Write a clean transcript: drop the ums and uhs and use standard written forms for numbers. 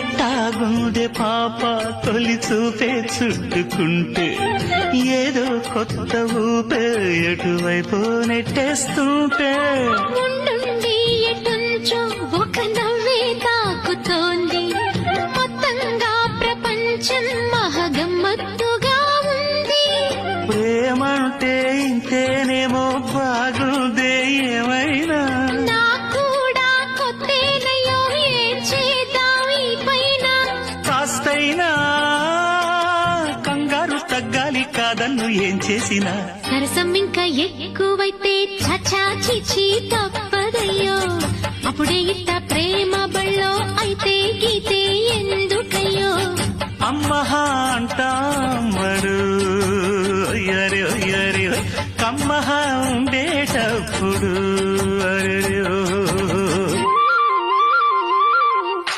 ఎట్టాగుందే పాప తొలి చూపే చుట్టుకుంటే ఏదో కొత్త ఊపే ఎటువైపు నెట్టేస్తుంటే ఉండుండి ఎటుంచో ఒక నవ్వే తాకుతోంది మొత్తంగా ప్రపంచం మహగమ్మత్తుగా ఉంది ప్రేమంటే ఇంతేనేమో బాగుందే ఏమైనా నాకు కూడా కొత్తేనయ్యో ఏం చేద్దాం ఈ పైన కాస్తైనా కంగారు తగ్గాలి కాదన్ను ఏం చేసినా సరసం ఇంకా ఎక్కువైతే చచా చిచి తప్పదయ్యో అప్పుడే ఇట్ట ప్రేమ బళ్ళో